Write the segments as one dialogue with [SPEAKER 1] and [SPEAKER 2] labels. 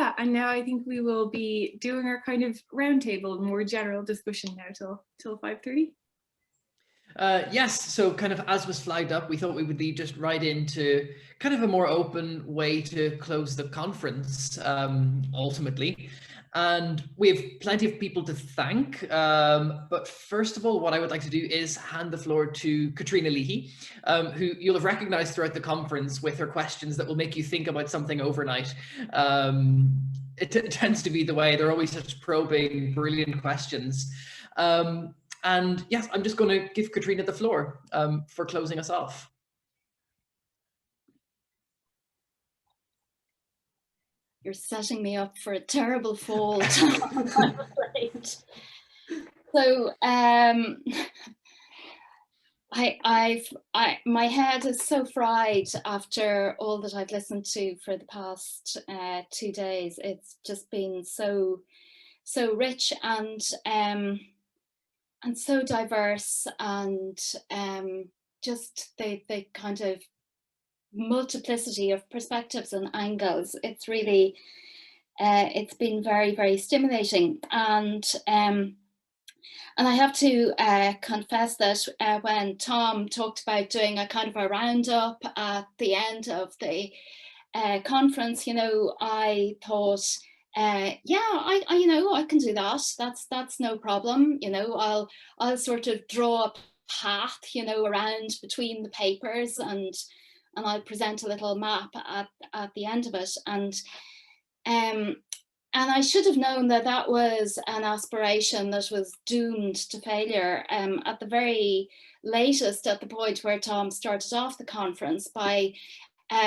[SPEAKER 1] Yeah, and now I think we will be doing our kind of roundtable, more general discussion now till 5:30.
[SPEAKER 2] Yes, so kind of as was flagged up, we thought we would lead just right into kind of a more open way to close the conference, ultimately. And we have plenty of people to thank. But first of all, what I would like to do is hand the floor to Katrina Leahy, who you'll have recognized throughout the conference with her questions that will make you think about something overnight. It tends to be the way. They're always such probing, brilliant questions. And yes, I'm just going to give Katrina the floor for closing us off.
[SPEAKER 3] You're setting me up for a terrible fall, Tom, I'm afraid. So my head is so fried after all that I've listened to for the past 2 days. It's just been so rich and so diverse, and just the kind of multiplicity of perspectives and angles. It's really it's been very, very stimulating, and I have to confess that when Tom talked about doing a kind of a roundup at the end of the conference, you know, I thought, yeah, I can do that. That's no problem. You know, I'll sort of draw a path, you know, around between the papers, and I'll present a little map at the end of it. And I should have known that that was an aspiration that was doomed to failure at the very latest, at the point where Tom started off the conference by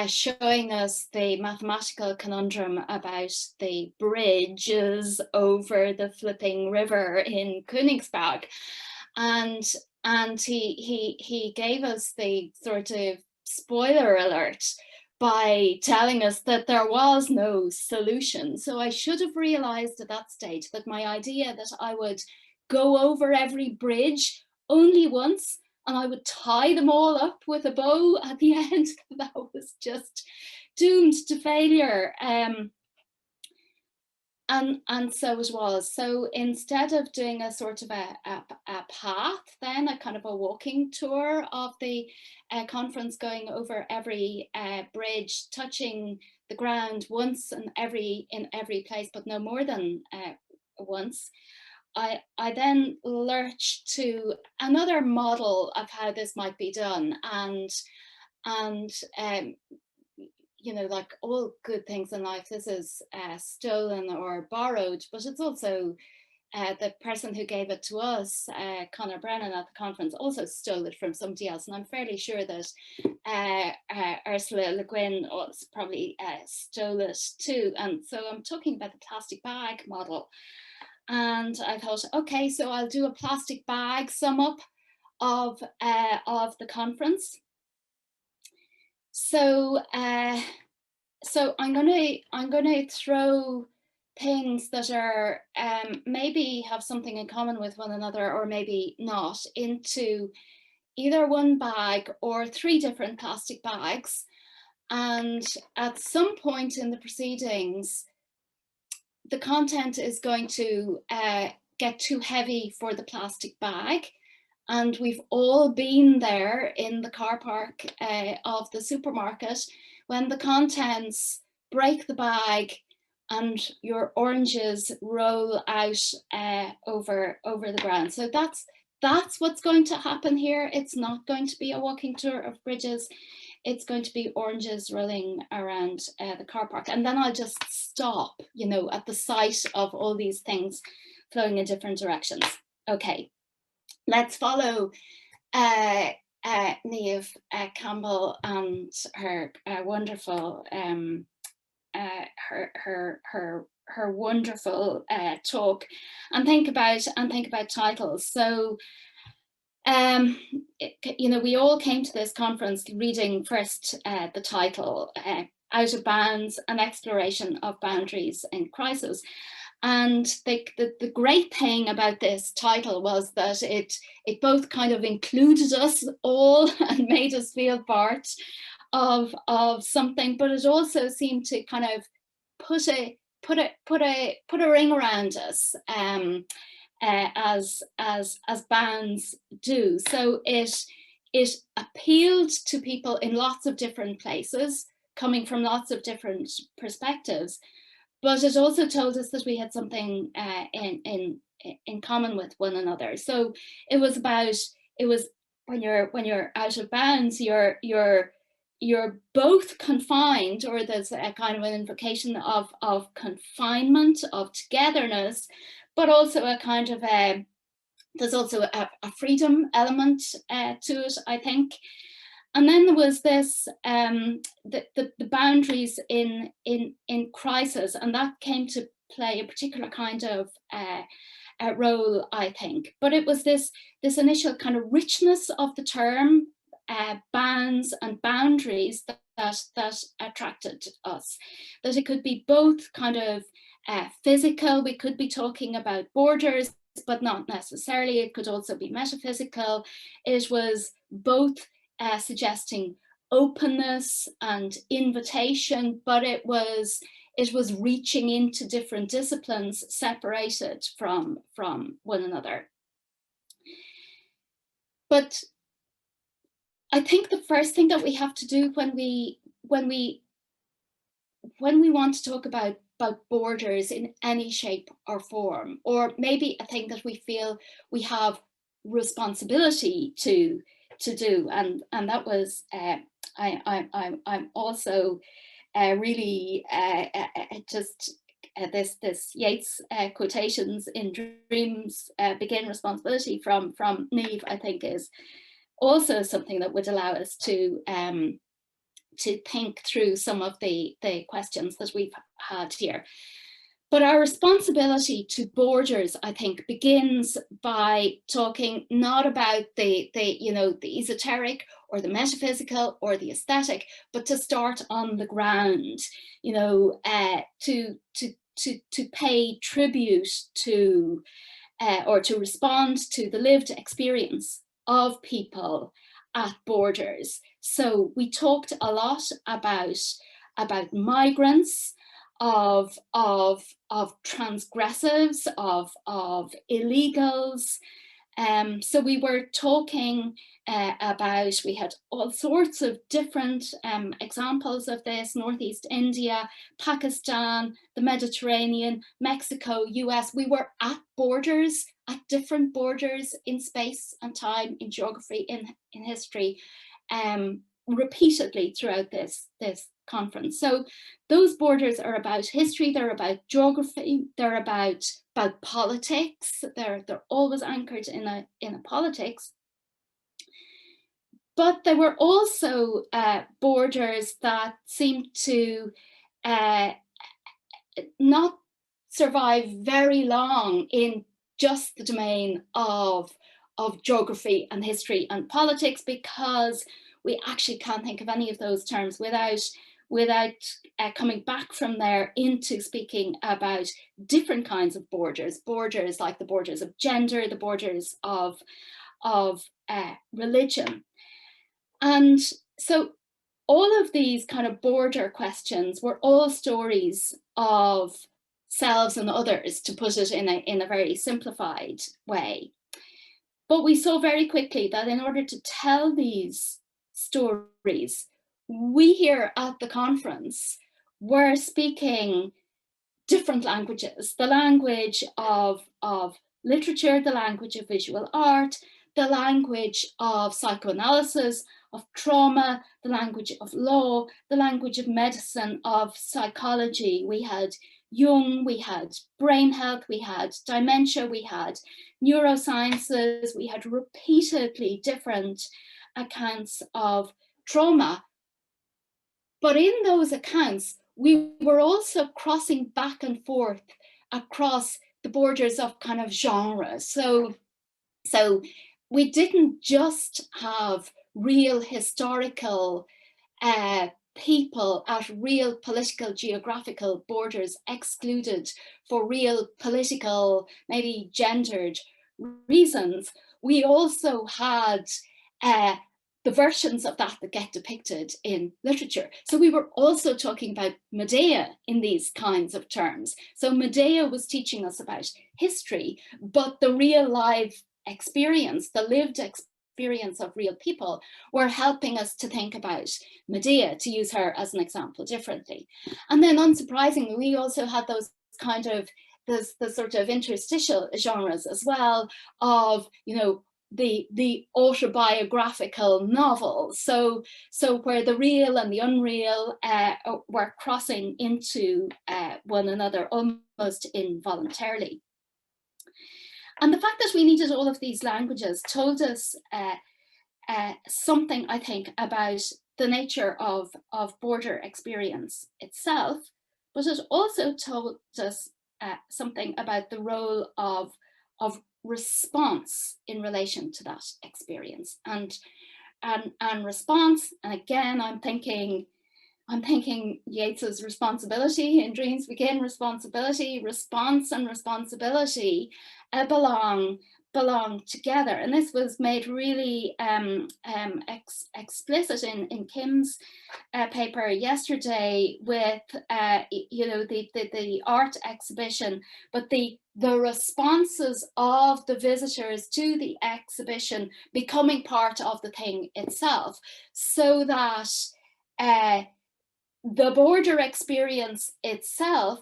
[SPEAKER 3] showing us the mathematical conundrum about the bridges over the flipping river in Königsberg. And he gave us the sort of spoiler alert by telling us that there was no solution. So I should have realized at that stage that my idea that I would go over every bridge only once and I would tie them all up with a bow at the end, that was just doomed to failure. And so it was. So instead of doing a sort of a path, then a kind of a walking tour of the conference, going over every bridge, touching the ground once in every place, but no more than once, I then lurched to another model of how this might be done, and you know, like all good things in life, this is stolen or borrowed, but it's also the person who gave it to us, Conor Brennan at the conference, also stole it from somebody else. And I'm fairly sure that Ursula Le Guin probably stole it too. And so I'm talking about the plastic bag model. And I thought, okay, so I'll do a plastic bag sum up of the conference. So I'm gonna throw things that are maybe have something in common with one another, or maybe not, into either one bag or 3 different plastic bags. And at some point in the proceedings, the content is going to get too heavy for the plastic bag. And we've all been there in the car park of the supermarket when the contents break the bag and your oranges roll out over the ground. So that's what's going to happen here. It's not going to be a walking tour of bridges. It's going to be oranges rolling around the car park. And then I'll just stop, you know, at the sight of all these things flowing in different directions. Okay. Let's follow Niamh Campbell and her wonderful her wonderful talk, and think about titles. So you know, we all came to this conference reading first the title, Out of Bounds: An Exploration of Boundaries in Crisis. And the great thing about this title was that it both kind of included us all and made us feel part of something, but it also seemed to kind of put a put a ring around us, as bands do. So it appealed to people in lots of different places, coming from lots of different perspectives, but it also told us that we had something in common with one another. So it was when you're out of bounds, you're both confined, or there's a kind of an invocation of confinement, of togetherness, but also a kind of there's also a freedom element to it, I think. And then there was this the boundaries in crisis, and that came to play a particular kind of role, I think. But it was this initial kind of richness of the term, bands and boundaries, that attracted us. That it could be both kind of physical. We could be talking about borders, but not necessarily. It could also be metaphysical. It was both suggesting openness and invitation, but it was reaching into different disciplines separated from one another. But I think the first thing that we have to do when we want to talk about borders in any shape or form, or maybe a thing that we feel we have responsibility to do, and that was I'm also really just this Yeats quotations in dreams begin responsibility from Neve, I think is also something that would allow us to think through some of the questions that we've had here. But our responsibility to borders, I think, begins by talking not about the esoteric or the metaphysical or the aesthetic, but to start on the ground, to pay tribute to or to respond to the lived experience of people at borders. So we talked a lot about migrants, of transgressives, of illegals. So we were talking about, we had all sorts of different examples of this: Northeast India, Pakistan, the Mediterranean, Mexico, US. We were at borders, at different borders in space and time, in geography, in history, repeatedly throughout this conference. So those borders are about history, they're about geography, they're about politics. They're always anchored in a politics. But there were also borders that seemed to not survive very long in just the domain of geography and history and politics, because we actually can't think of any of those terms without coming back from there into speaking about different kinds of borders like the borders of gender, the borders of religion. And so all of these kind of border questions were all stories of selves and others, to put it in a very simplified way. But we saw very quickly that in order to tell these stories, we here at the conference were speaking different languages: the language of literature, the language of visual art, the language of psychoanalysis, of trauma, the language of law, the language of medicine, of psychology. We had Jung, we had brain health, we had dementia, we had neurosciences, we had repeatedly different accounts of trauma. But in those accounts, we were also crossing back and forth across the borders of kind of genre. So we didn't just have real historical people at real political geographical borders excluded for real political, maybe gendered reasons. We also had the versions of that get depicted in literature. So we were also talking about Medea in these kinds of terms. So Medea was teaching us about history, but the real life experience, the lived experience of real people, were helping us to think about Medea, to use her as an example, differently. And then unsurprisingly, we also had those kind of the sort of interstitial genres as well of, you know, the autobiographical novel. So where the real and the unreal were crossing into one another almost involuntarily. And the fact that we needed all of these languages told us something, I think, about the nature of border experience itself, but it also told us something about the role of response in relation to that experience. And response, and again, I'm thinking Yeats's responsibility in Dreams Begin, responsibility, response and responsibility belong together. And this was made really explicit in Kim's paper yesterday with you know, the art exhibition, but the responses of the visitors to the exhibition becoming part of the thing itself, so that the border experience itself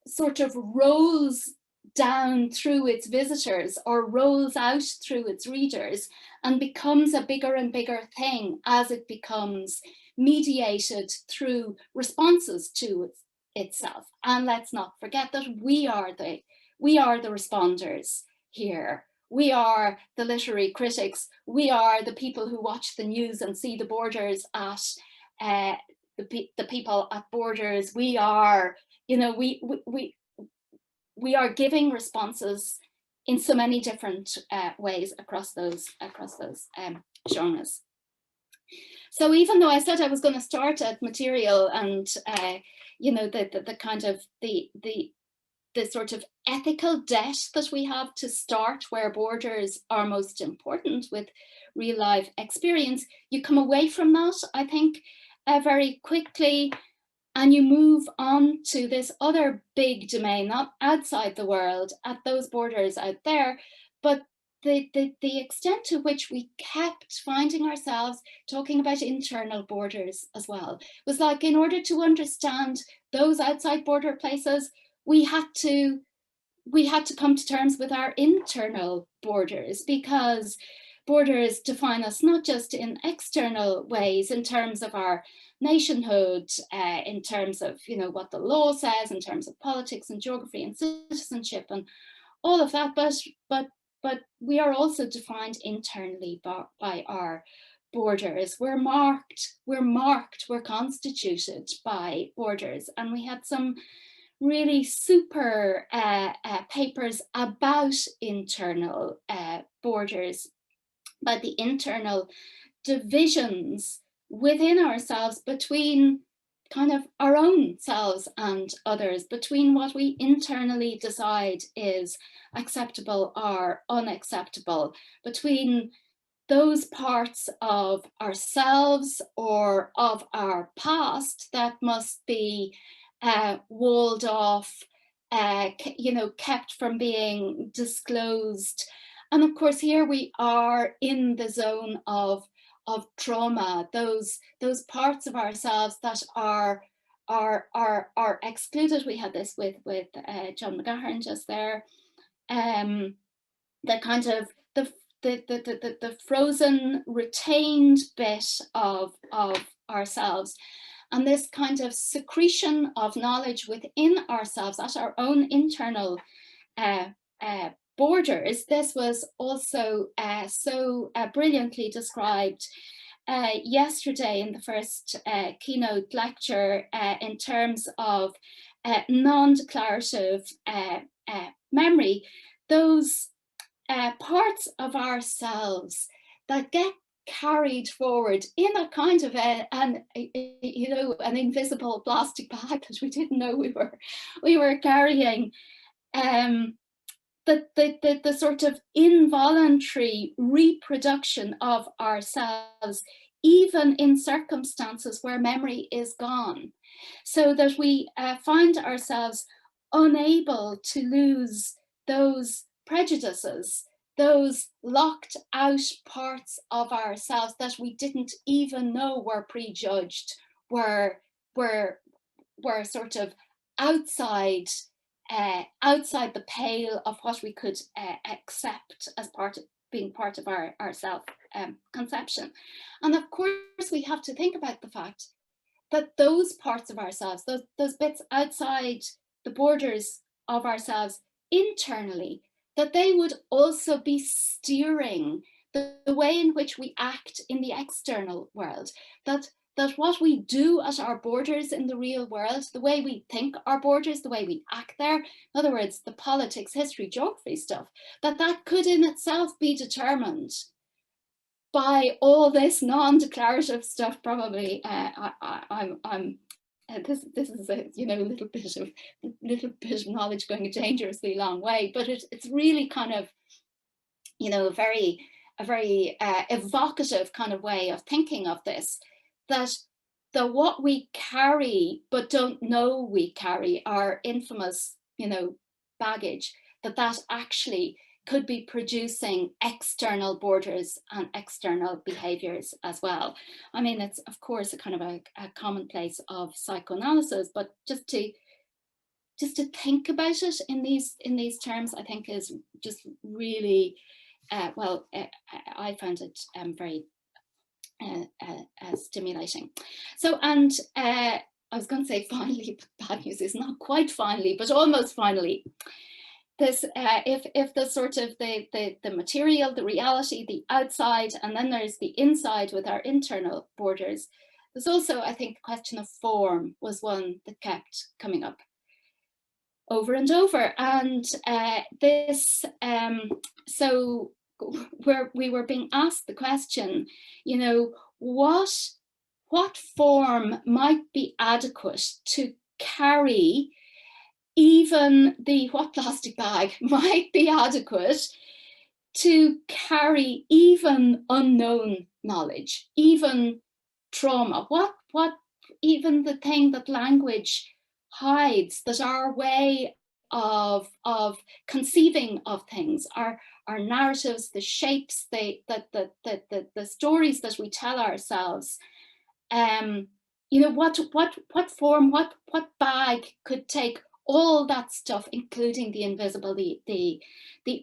[SPEAKER 3] sort of rolls down through its visitors or rolls out through its readers and becomes a bigger and bigger thing as it becomes mediated through responses to itself. And let's not forget that we are the responders here. We are the literary critics. We are the people who watch the news and see the borders at the people at borders. We are, you know, we are giving responses in so many different ways across those genres. So even though I said I was going to start at material and you know, the kind of the sort of ethical debt that we have to start where borders are most important with real life experience, you come away from that, I think, very quickly, and you move on to this other big domain, not outside the world, at those borders out there, but the extent to which we kept finding ourselves talking about internal borders as well. It was like, in order to understand those outside border places, we had to come to terms with our internal borders, because borders define us not just in external ways in terms of our nationhood, in terms of, you know, what the law says, in terms of politics and geography and citizenship and all of that, but we are also defined internally by our borders. We're constituted by borders, and we had some really super papers about internal borders, about the internal divisions within ourselves, between kind of our own selves and others, between what we internally decide is acceptable or unacceptable, between those parts of ourselves or of our past that must be walled off, you know, kept from being disclosed. And of course, here we are in the zone of trauma, those parts of ourselves that are excluded. We had this with John McGahern just there. The kind of the frozen, retained bit of ourselves, and this kind of secretion of knowledge within ourselves at our own internal borders. This was also so brilliantly described yesterday in the first keynote lecture in terms of non-declarative memory, those parts of ourselves that get carried forward in a kind of an invisible plastic bag that we didn't know we were carrying. the sort of involuntary reproduction of ourselves, even in circumstances where memory is gone, so that we find ourselves unable to lose those prejudices, those locked out parts of ourselves that we didn't even know were prejudged, were sort of outside outside the pale of what we could accept as being part of our self conception. And of course, we have to think about the fact that those parts of ourselves, those bits outside the borders of ourselves internally, that they would also be steering the way in which we act in the external world, that what we do at our borders in the real world, the way we think our borders, the way we act there, in other words, the politics, history, geography stuff, that could in itself be determined by all this non-declarative stuff. Probably this is a little bit of knowledge going a dangerously long way, but it's really kind of a very evocative kind of way of thinking of this, that what we carry but don't know we carry, our infamous baggage, that actually could be producing external borders and external behaviors as well. I mean, it's of course a kind of a commonplace of psychoanalysis, but just to think about it in these terms, I think is just really I found it very stimulating. So, and I was going to say finally, but bad news is not quite finally, but almost finally. This, if the sort of the material, the reality, the outside, and then there's the inside with our internal borders. There's also, I think, the question of form was one that kept coming up over and over, and so where we were being asked the question, what form might be adequate to carry. Even what plastic bag might be adequate to carry even unknown knowledge, even trauma, what even the thing that language hides, that our way of conceiving of things, our narratives, the shapes, the stories that we tell ourselves, what form, what bag could take all that stuff, including the invisible, the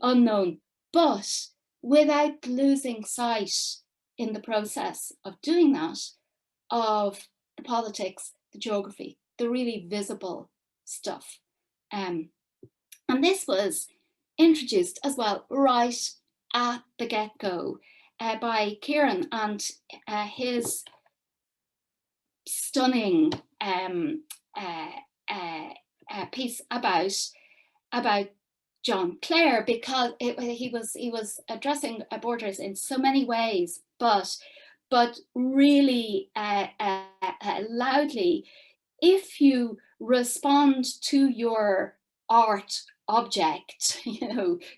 [SPEAKER 3] unknown, but without losing sight in the process of doing that of the politics, the geography, the really visible stuff. And this was introduced as well right at the get-go by Kieran and his stunning piece about John Clare, because he was addressing borders in so many ways, but really loudly. If you respond to your art object,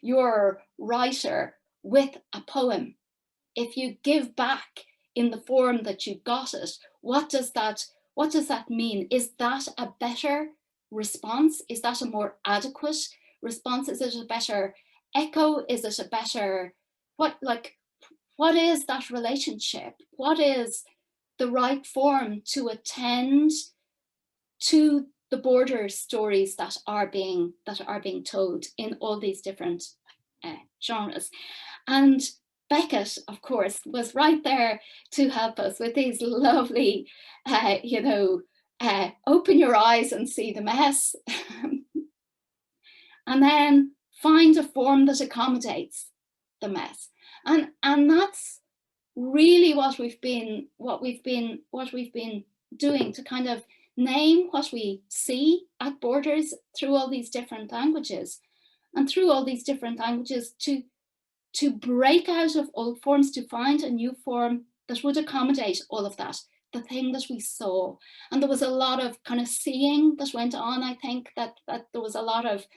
[SPEAKER 3] your writer, with a poem, if you give back in the form that you got it, what does that mean? Is that a better response? Is that a more adequate response? Is it a better echo? Is it a better, what is that relationship? What is the right form to attend to the border stories that are being told in all these different genres? And Beckett, of course, was right there to help us with these lovely, open your eyes and see the mess, and then find a form that accommodates the mess. And that's really what we've been doing, to kind of name what we see at borders through all these different languages, and through all these different languages to break out of old forms, to find a new form that would accommodate all of that, the thing that we saw. And there was a lot of kind of seeing that went on. I think that there was a lot of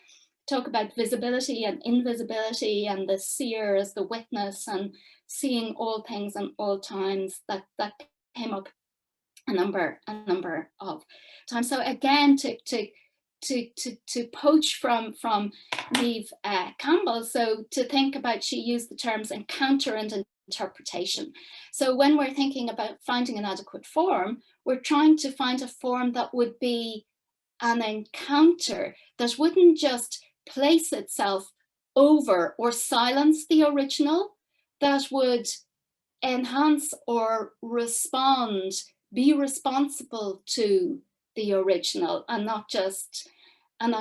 [SPEAKER 3] talk about visibility and invisibility and the seer as the witness and seeing all things and all times. That came up a number of times. So again, to poach from Neve Campbell, so to think about, she used the terms encounter and interpretation. So when we're thinking about finding an adequate form, we're trying to find a form that would be an encounter, that wouldn't just place itself over or silence the original, that would enhance or respond, be responsible to the original, and not just kind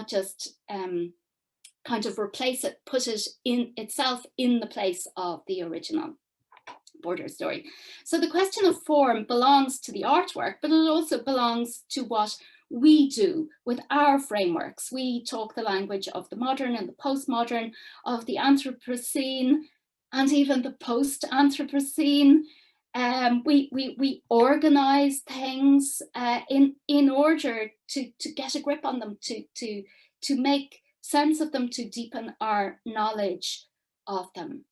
[SPEAKER 3] of replace it, put it in itself in the place of the original border story. So the question of form belongs to the artwork, but it also belongs to what we do with our frameworks. We talk the language of the modern and the postmodern, of the Anthropocene, and even the post-Anthropocene. We organize things in order to get a grip on them, to make sense of them, to deepen our knowledge of them.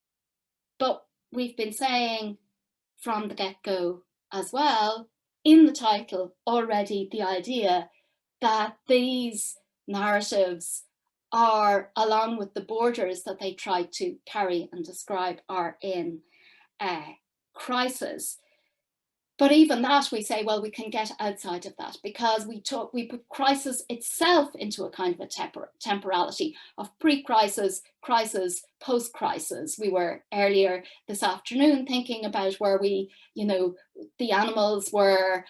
[SPEAKER 3] But we've been saying from the get-go as well, in the title already, the idea that these narratives are, along with the borders that they try to carry and describe, are in crisis. But even that, we say, well, we can get outside of that, because we put crisis itself into a kind of a temporality of pre-crisis, crisis, post-crisis. We were earlier this afternoon thinking about where we, the animals were,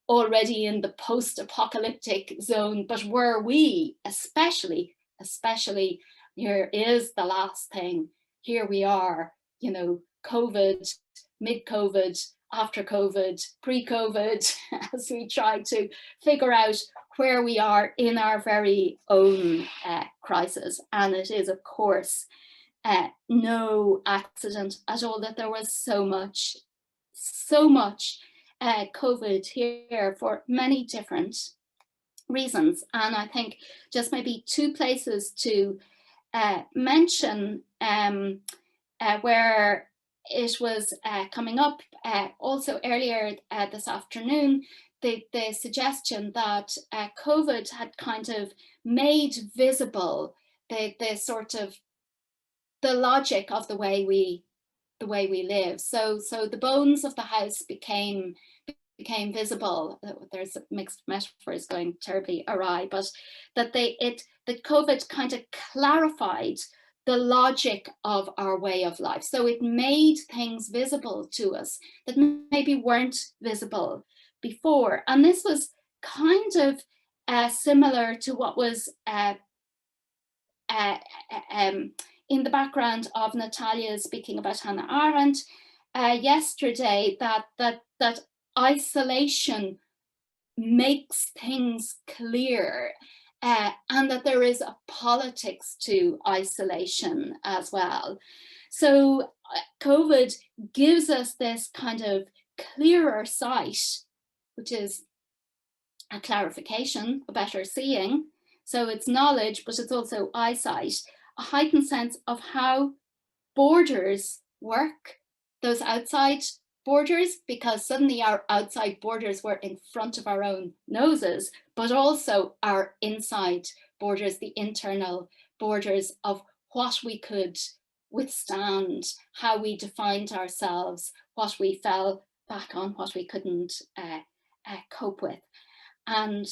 [SPEAKER 3] already in the post-apocalyptic zone, but were we, especially, here is the last thing, here we are, COVID, mid-COVID, after COVID, pre-COVID, as we try to figure out where we are in our very own crisis. And it is, of course, no accident at all that there was so much COVID here for many different reasons. And I think just maybe two places to mention where it was coming up also earlier this afternoon, the suggestion that COVID had kind of made visible the sort of the logic of the way we live. So the bones of the house became visible. There's mixed metaphors going terribly awry, but that COVID kind of clarified the logic of our way of life. So it made things visible to us that maybe weren't visible before. And this was kind of similar to what was in the background of Natalia speaking about Hannah Arendt yesterday, that isolation makes things clear. And that there is a politics to isolation as well. So COVID gives us this kind of clearer sight, which is a clarification, a better seeing. So it's knowledge, but it's also eyesight, a heightened sense of how borders work, those outside borders, because suddenly our outside borders were in front of our own noses, but also our inside borders, the internal borders of what we could withstand, how we defined ourselves, what we fell back on, what we couldn't cope with. And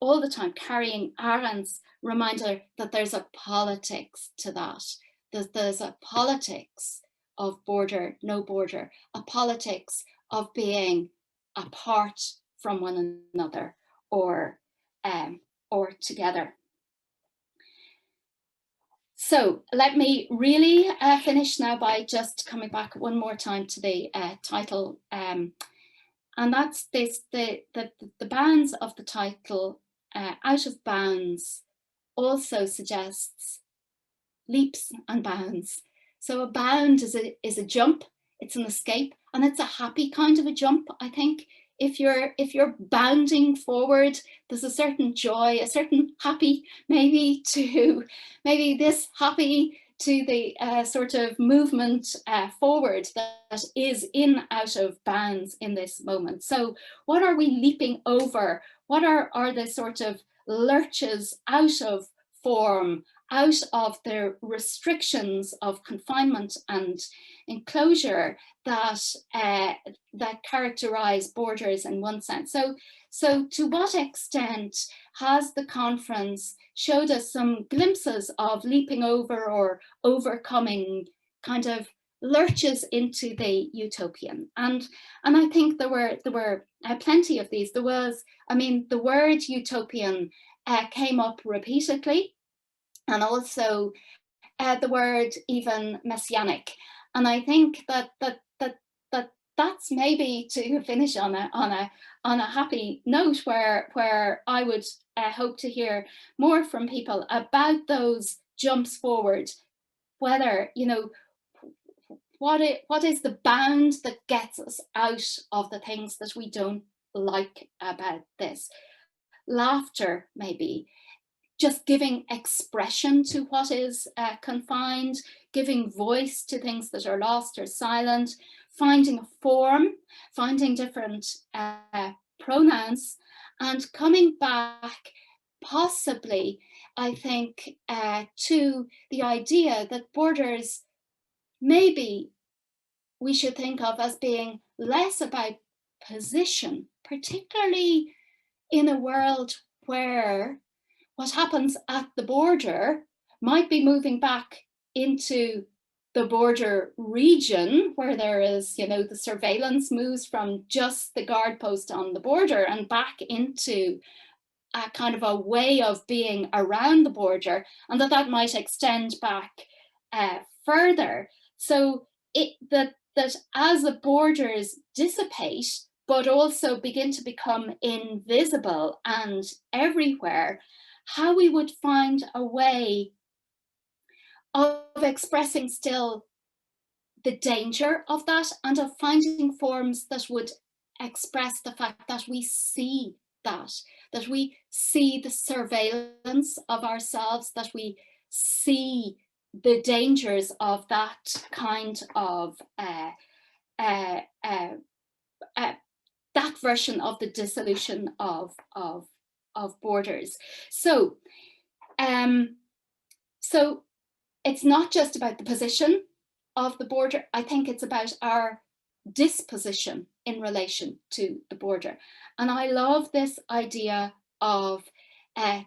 [SPEAKER 3] all the time carrying Arendt's reminder that there's a politics to that, that there's a politics of border, no border, a politics of being apart from one another or together. So let me really finish now by just coming back one more time to the title, and that's this: the bounds of the title, out of bounds, also suggests leaps and bounds. So a bound is a jump, it's an escape, and it's a happy kind of a jump, I think. if you're bounding forward, there's a certain joy, a certain happy, maybe this happy to the sort of movement forward that is in out of bounds in this moment. So what are we leaping over? What are the sort of lurches out of form, out of the restrictions of confinement and enclosure that that characterize borders in one sense? So to what extent has the conference showed us some glimpses of leaping over or overcoming kind of lurches into the utopian? And I think there were plenty of these. There was, I mean, the word utopian came up repeatedly, and also the word even messianic. And I think that's maybe to finish on a happy note, where I would hope to hear more from people about those jumps forward. Whether, you know, what is the bound that gets us out of the things that we don't like about this? Laughter, maybe. Just giving expression to what is confined, giving voice to things that are lost or silent, finding a form, finding different pronouns, and coming back possibly, I think, to the idea that borders maybe we should think of as being less about position, particularly in a world where what happens at the border might be moving back into the border region, where there is, you know, the surveillance moves from just the guard post on the border and back into a kind of a way of being around the border, and that might extend back further. So that as the borders dissipate, but also begin to become invisible and everywhere, how we would find a way of expressing still the danger of that, and of finding forms that would express the fact that we see that we see the surveillance of ourselves, that we see the dangers of that kind of that version of the dissolution of borders. So so it's not just about the position of the border. I think it's about our disposition in relation to the border. And I love this idea of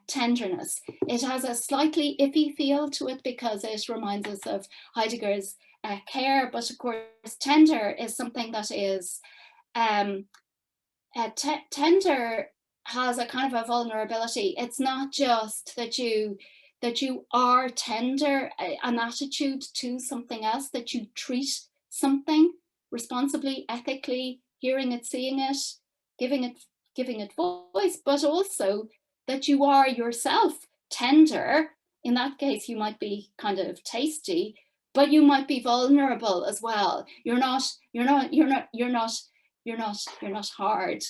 [SPEAKER 3] tenderness. It has a slightly iffy feel to it because it reminds us of Heidegger's care, but of course tender is something that is tender has a kind of a vulnerability. It's not just that you are tender, an attitude to something else, that you treat something responsibly, ethically, hearing it, seeing it, giving it voice, but also that you are yourself tender. In that case, you might be kind of tasty, but you might be vulnerable as well. You're not hard.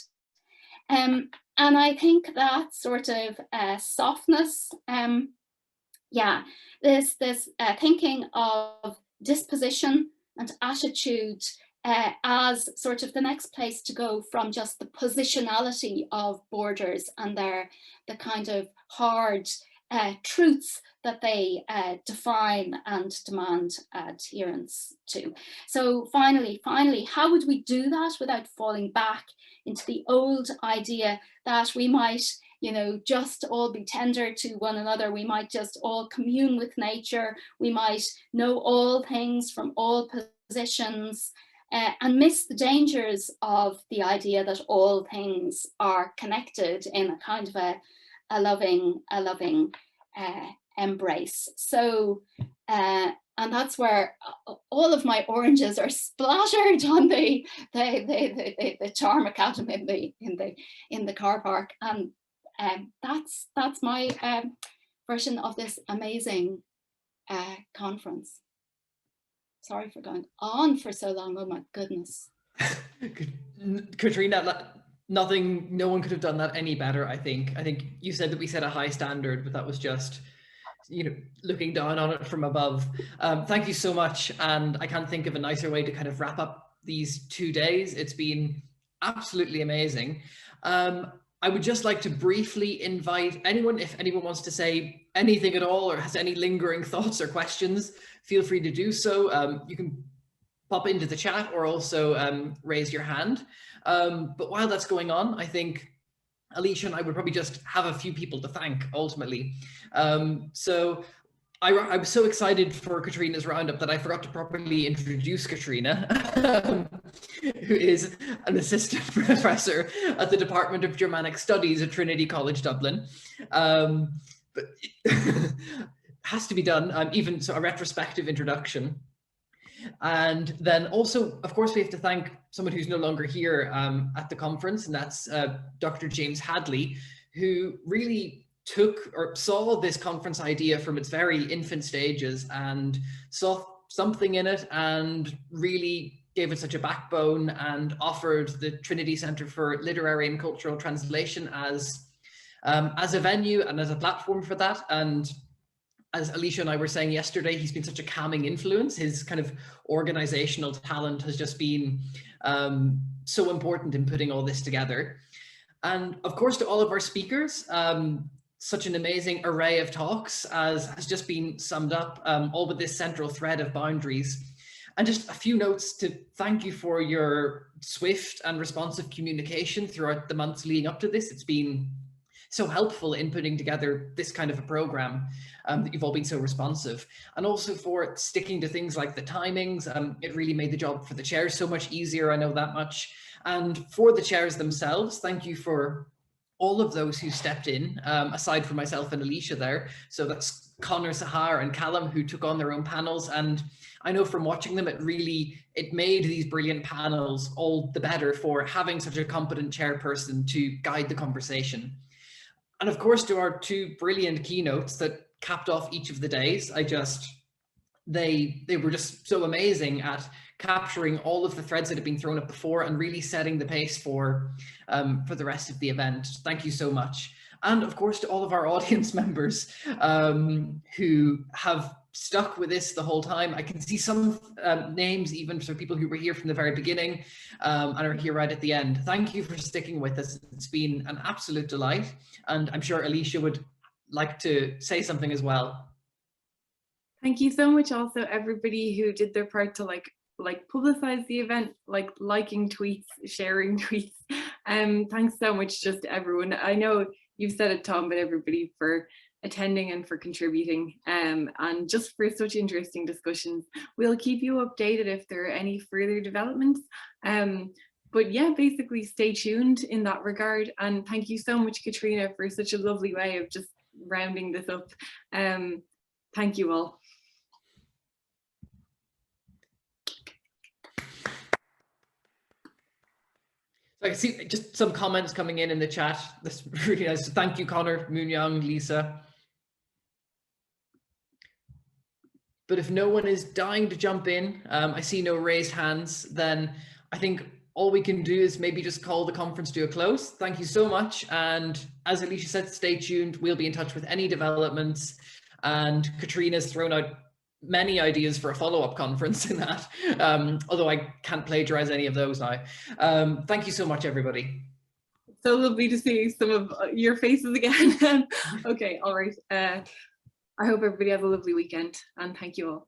[SPEAKER 3] And I think that sort of softness, this thinking of disposition and attitude as sort of the next place to go from just the positionality of borders and the kind of hard truths that they define and demand adherence to. So finally, how would we do that without falling back into the old idea that we might, you know, just all be tender to one another, we might just all commune with nature, we might know all things from all positions, and miss the dangers of the idea that all things are connected in a kind of a loving embrace. So and that's where all of my oranges are splattered on the Charm Academy in the car park, and that's my version of this amazing conference. Sorry for going on for so long. Oh my goodness.
[SPEAKER 2] Katrina, no one could have done that any better, I think. I think you said that we set a high standard, but that was just, you know, looking down on it from above. Thank you so much. And I can't think of a nicer way to kind of wrap up these 2 days. It's been absolutely amazing. I would just like to briefly invite anyone, if anyone wants to say anything at all or has any lingering thoughts or questions, feel free to do so. You can pop into the chat or also raise your hand. But while that's going on, I think Alicia and I would probably just have a few people to thank ultimately. So I was so excited for Katrina's roundup that I forgot to properly introduce Katrina, who is an assistant professor at the Department of Germanic Studies at Trinity College Dublin. But it has to be done, even so a retrospective introduction. And then also, of course, we have to thank someone who's no longer here at the conference, and that's Dr. James Hadley, who really took or saw this conference idea from its very infant stages and saw something in it and really gave it such a backbone and offered the Trinity Centre for Literary and Cultural Translation as a venue and as a platform for that. And as Alicia and I were saying yesterday, he's been such a calming influence. His kind of organizational talent has just been so important in putting all this together. And of course, to all of our speakers, such an amazing array of talks as has just been summed up, all with this central thread of boundaries. And just a few notes to thank you for your swift and responsive communication throughout the months leading up to this. It's been so helpful in putting together this kind of a program, that you've all been so responsive, and also for sticking to things like the timings. It really made the job for the chairs so much easier, I know that much. And for the chairs themselves, thank you for all of those who stepped in, aside from myself and Alicia there. So that's Connor, Sahar and Callum, who took on their own panels. And I know from watching them, it made these brilliant panels all the better for having such a competent chairperson to guide the conversation. And of course, to our two brilliant keynotes that capped off each of the days, they were just so amazing at capturing all of the threads that had been thrown up before and really setting the pace for the rest of the event. Thank you so much. And of course, to all of our audience members who have stuck with this the whole time. I can see some names even for people who were here from the very beginning and are here right at the end. Thank you for sticking with us. It's been an absolute delight. And I'm sure Alicia would like to say something as well.
[SPEAKER 1] Thank you so much also everybody who did their part to like publicize the event, like liking tweets, sharing tweets. Thanks so much just to everyone. I know you've said it, Tom, but everybody for attending and for contributing and just for such interesting discussions. We'll keep you updated if there are any further developments. But yeah, basically stay tuned in that regard. And thank you so much, Katrina, for such a lovely way of just rounding this up. Thank you all.
[SPEAKER 2] So I can see just some comments coming in the chat. That's really nice. So thank you, Connor, Moon-Young, Lisa. But if no one is dying to jump in, I see no raised hands, then I think all we can do is maybe just call the conference to a close. Thank you so much. And as Alicia said, stay tuned. We'll be in touch with any developments. And Katrina's thrown out many ideas for a follow-up conference in that, although I can't plagiarize any of those now. Thank you so much, everybody.
[SPEAKER 1] So lovely to see some of your faces again. Okay, all right. I hope everybody has a lovely weekend and thank you all.